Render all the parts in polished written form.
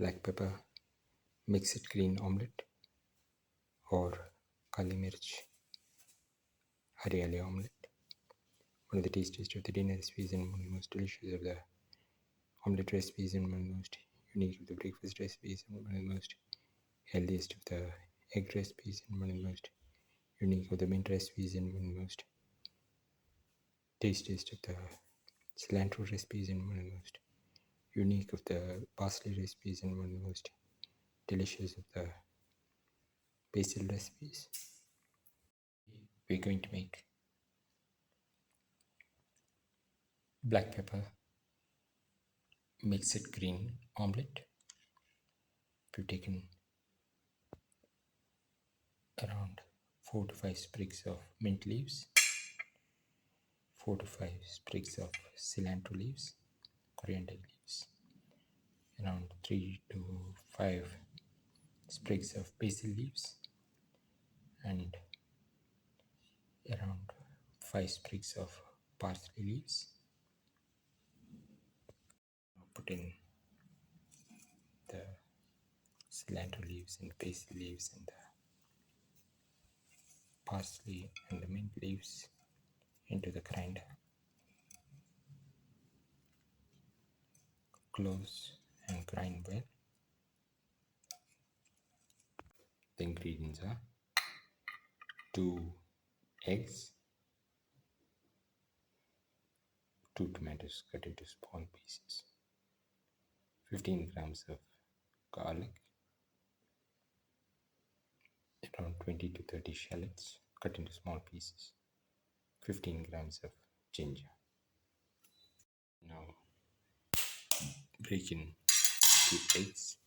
black pepper, mixed green omelette, or kali mirch Hariyali omelette. One of the tastiest of the dinner recipes and one of the most delicious of the omelette recipes and one of the most unique of the breakfast recipes and one of the most healthiest of the egg recipes and one of the most unique of the mint recipes and one of the most tastiest of the cilantro recipes and one of the most unique of the parsley recipes and one of the most delicious of the basil recipes. We're going to make black pepper mixed green omelette. We've taken around 4 to 5 sprigs of mint leaves, 4 to 5 sprigs of cilantro leaves, coriander leaves, around 3 to 5 sprigs of basil leaves, and around 5 sprigs of parsley leaves. Put in the cilantro leaves and basil leaves and the parsley and the mint leaves into the grinder. Close and grind well. The ingredients are 2 eggs, 2 tomatoes cut into small pieces, 15 grams of garlic, around 20 to 30 shallots cut into small pieces, 15 grams of ginger. Now break in 2 eggs,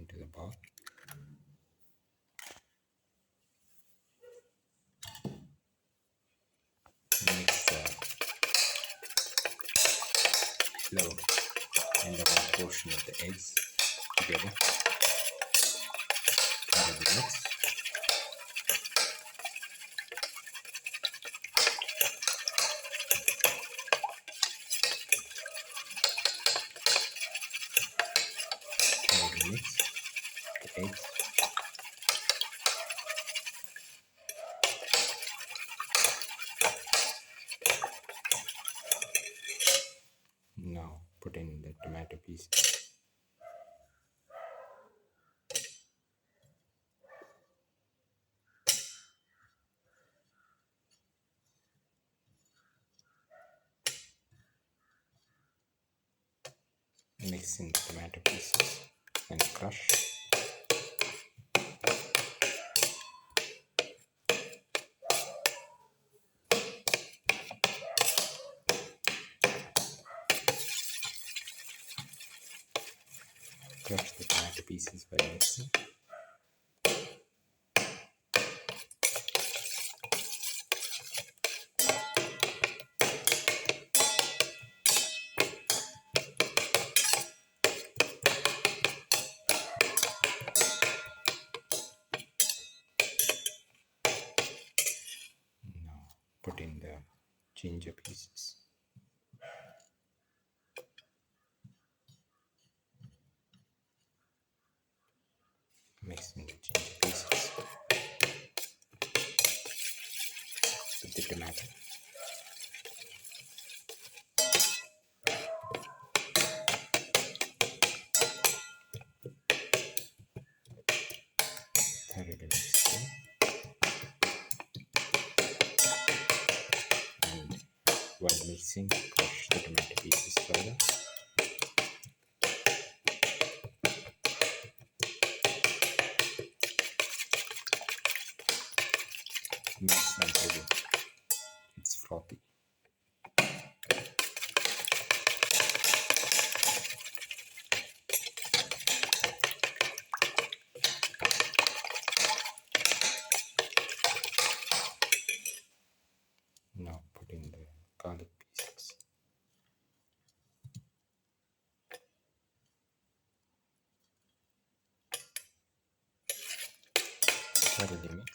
into the bowl. Mix the yellow and the white portion of the eggs together. Cover the mix. Cover the mix. The eggs. Now put in the tomato pieces. Mix in the tomato pieces and crush. Crush the tomato pieces while mixing. Now put in the ginger pieces. Mix in the ginger pieces with the tomato. Thoroughly mix in. And while mixing, crush the tomato pieces further. Mix until it's frothy. Now put in the garlic pieces. Thoroughly mix.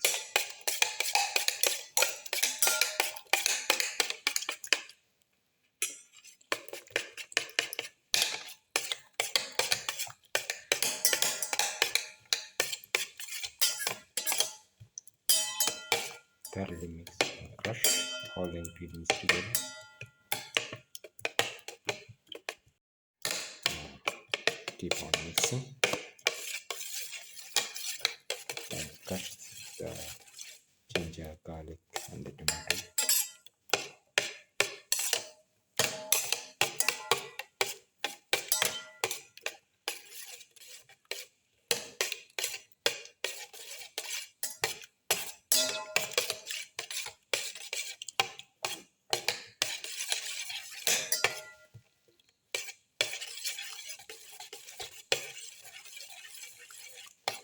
Thoroughly mix and crush all the ingredients together. Keep on mixing and crush the ginger, garlic and the tomato.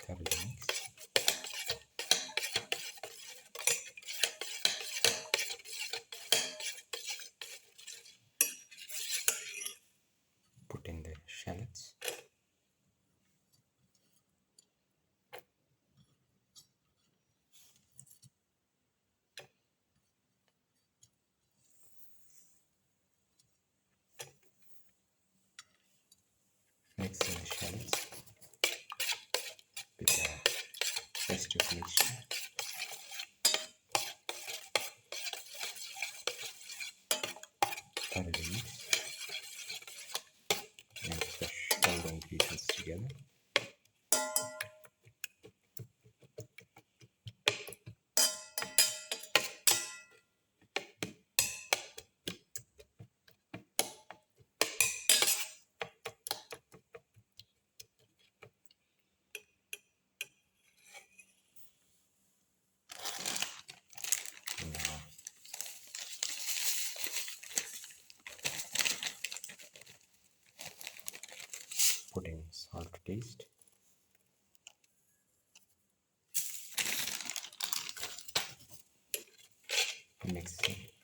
Thoroughly mix. Put in the shallots. Mix in the shallots with the rest of the mixture. Thoroughly mix and crush all the ingredients together. Now put in salt to taste.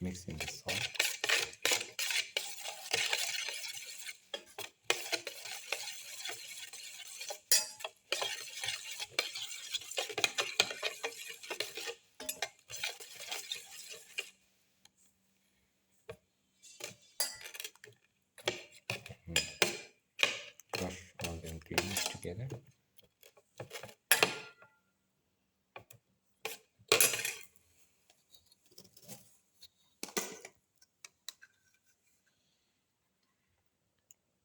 Mix in the salt. Crush all the ingredients together.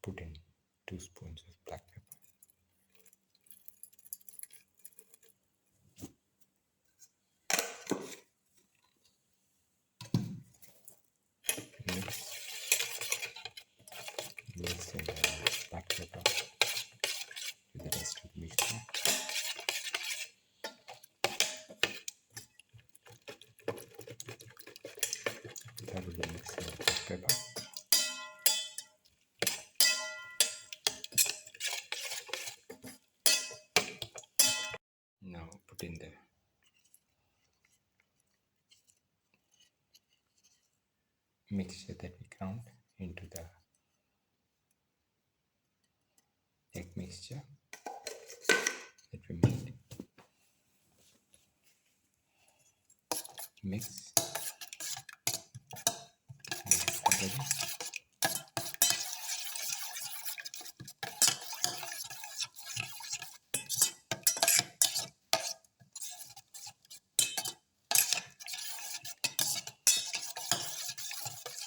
Put in 2 spoons of black pepper. Mix in the black pepper with the rest of the mixture. Thoroughly mix in the black pepper. Now put in the mixture that we ground into the egg mixture that we made. Mix together.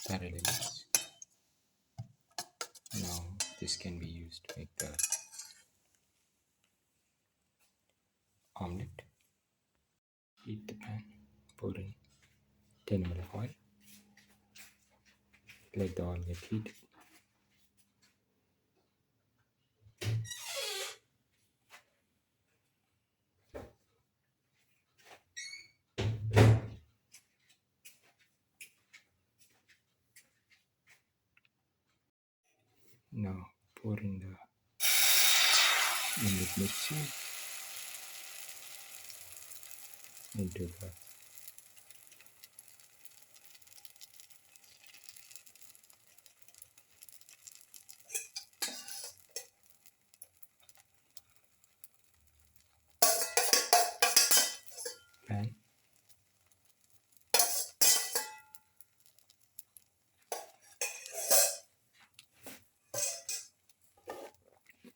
Thoroughly mix. Now this can be used to make the omelette. Heat the pan, pour in 10 ml of oil. Let the oil get heated. Now pour in the omelette mixture into the pan.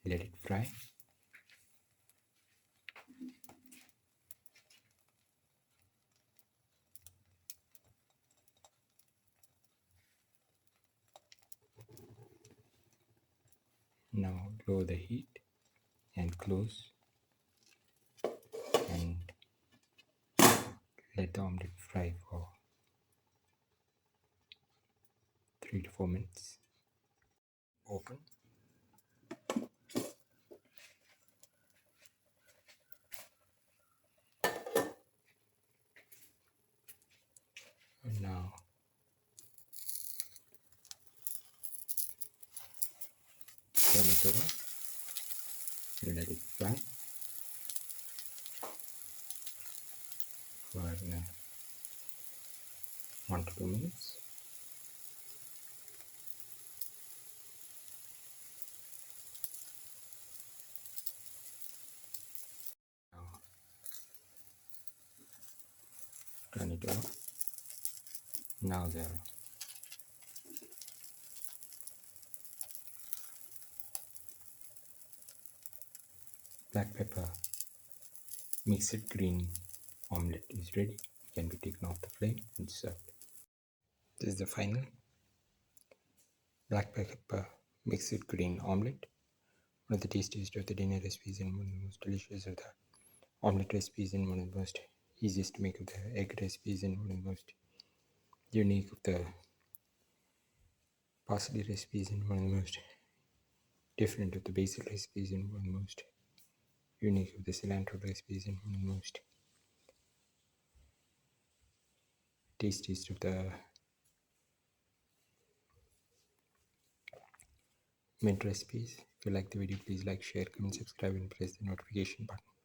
Let it fry. Now lower the heat and close and let the omelette fry for 3 to 4 minutes. Open. And now turn it over and let it fry for 1 to 2 minutes. Now turn it over. Now the black pepper mixed green omelette is ready. It can be taken off the flame and served. This is the final black pepper mixed green omelette. One of the tastiest of the dinner recipes and one of the most delicious of the omelette recipes and one of the most easiest to make of the egg recipes and one of the most unique of the parsley recipes and one of the most different of the basil recipes and one of the most unique of the cilantro recipes and one of the most tastiest of the mint recipes. If you like the video, please like, share, comment, subscribe and press the notification button.